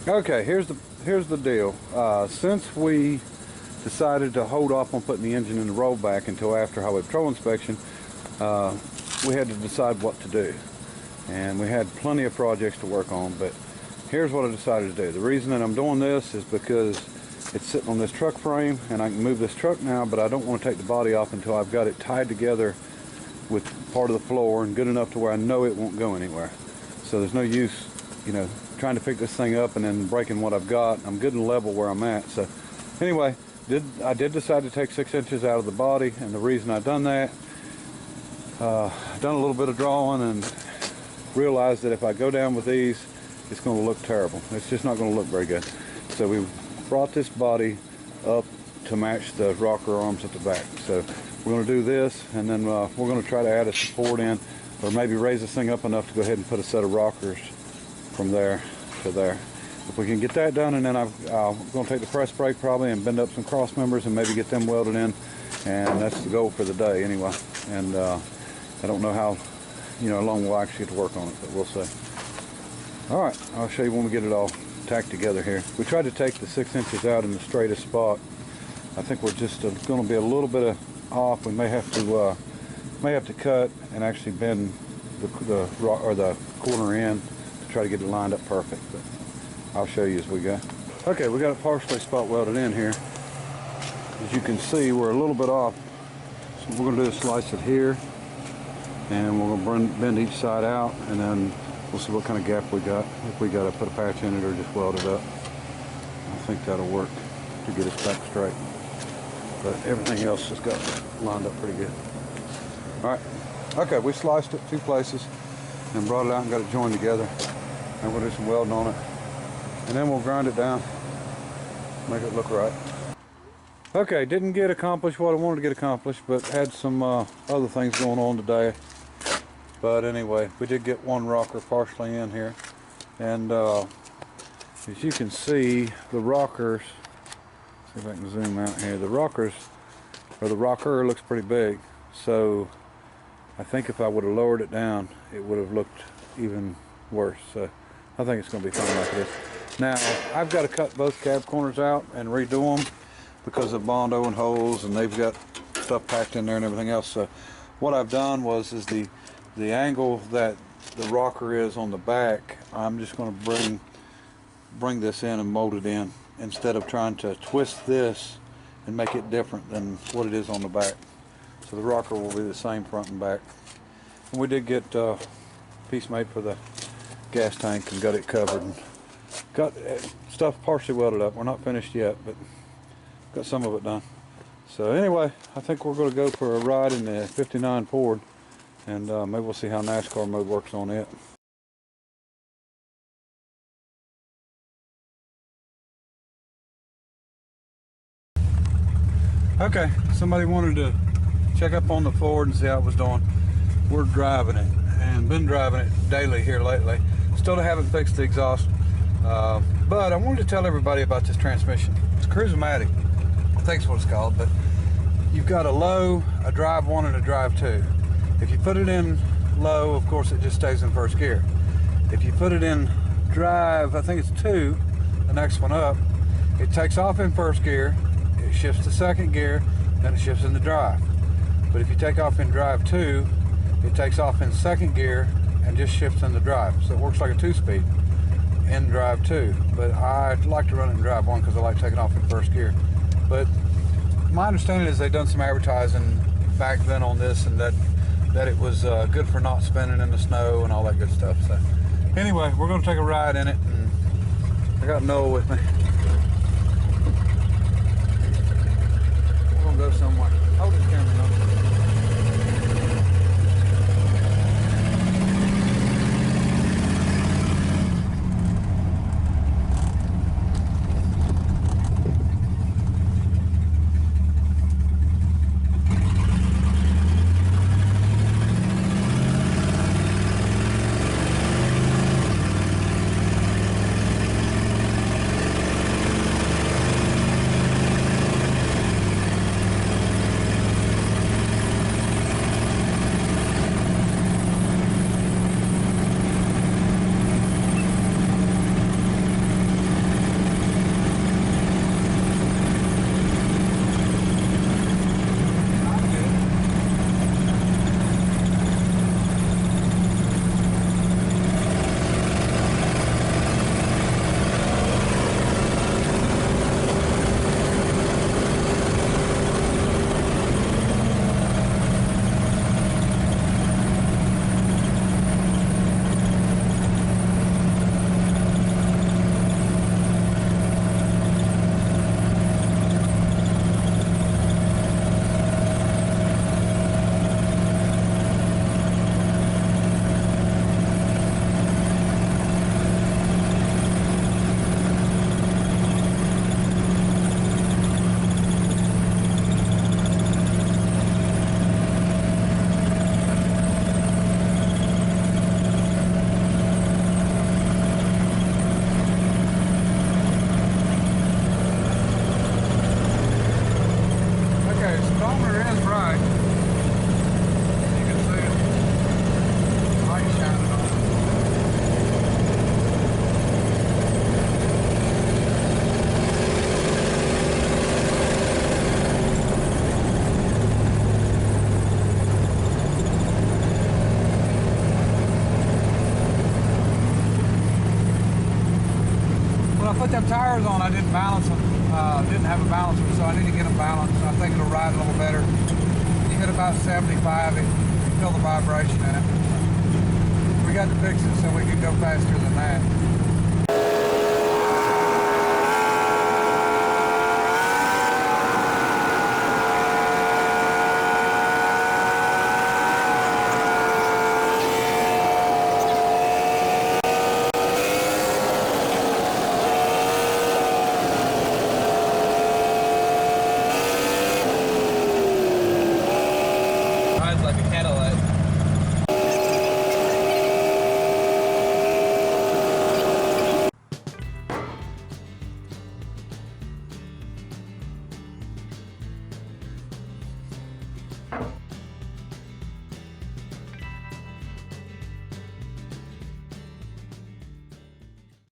Okay, here's the deal. Since we decided to hold off on putting the engine in the rollback until after highway patrol inspection, we had to decide what to do. And we had plenty of projects to work on, but here's what I decided to do. The reason that I'm doing this is because it's sitting on this truck frame and I can move this truck now, but I don't want to take the body off until I've got it tied together with part of the floor and good enough to where I know it won't go anywhere. So there's no use, you know, trying to pick this thing up and then breaking what I've got. I'm good and level where I'm at. So anyway, I did decide to take 6 inches out of the body, and the reason I've done that, I've done a little bit of drawing and realized that if I go down with these, it's going to look terrible. It's just not going to look very good. So we brought this body up to match the rocker arms at the back. So we're going to do this, and then we're going to try to add a support in, or maybe raise this thing up enough to go ahead and put a set of rockers from there to there. If we can get that done, and then I'm going to take the press brake probably and bend up some cross members and maybe get them welded in, and that's the goal for the day anyway. And I don't know how, you know, long we'll actually get to work on it, but we'll see. All right, I'll show you when we get it all tacked together here. We tried to take the 6 inches out in the straightest spot. I think we're just going to be a little bit off. We may have to cut and actually bend the corner in to try to get it lined up perfect. But I'll show you as we go. Okay, we got it partially spot welded in here. As you can see, we're a little bit off. So we're going to do is slice it here, and we're going to bend each side out, and then we'll see what kind of gap we got. If we got to put a patch in it or just weld it up. I think that'll work to get us back straight. But everything else has got lined up pretty good. All right. Okay, we sliced it 2 places and brought it out and got it joined together. And we'll do some welding on it. And then we'll grind it down, make it look right. Okay, didn't get accomplished what I wanted to get accomplished, but had some other things going on today. But anyway, we did get one rocker partially in here. And as you can see, the rockers, see if I can zoom out here, the rockers, or the rocker looks pretty big. So I think if I would have lowered it down, it would have looked even worse. So I think it's going to be fine like this. Now, I've got to cut both cab corners out and redo them because of Bondo and holes, and they've got stuff packed in there and everything else. So what I've done is the angle that the rocker is on the back, I'm just going to bring this in and mold it in instead of trying to twist this and make it different than what it is on the back. So the rocker will be the same front and back. And we did get a piece made for the gas tank and got it covered and got stuff partially welded up. We're not finished yet, but got some of it done. So anyway, I think we're going to go for a ride in the 59 Ford, and maybe we'll see how NASCAR mode works on it. Okay, somebody wanted to check up on the Ford and see how it was doing. We're driving it, and been driving it daily here lately. Still haven't fixed the exhaust, but I wanted to tell everybody about this transmission. It's Cruise-O-Matic, I think it's what it's called, but you've got a low, a drive 1, and a drive 2. If you put it in low, of course it just stays in first gear. If you put it in drive, I think it's 2, the next one up, it takes off in first gear, it shifts to second gear, then it shifts into drive. But if you take off in drive 2, it takes off in second gear and just shifts into drive. So it works like a 2-speed in drive 2. But I like to run it in drive 1 because I like taking off in first gear. But my understanding is they've done some advertising back then on this, and that it was good for not spinning in the snow and all that good stuff. So anyway, we're going to take a ride in it, and I got Noah with me. We're going to go somewhere. Hold this camera, Noah. put them tires on, I didn't balance them. Didn't have a balancer, so I need to get them balanced. I think it'll ride a little better. You hit about 75, you feel the vibration in it. We got to fix it so we can go faster than that.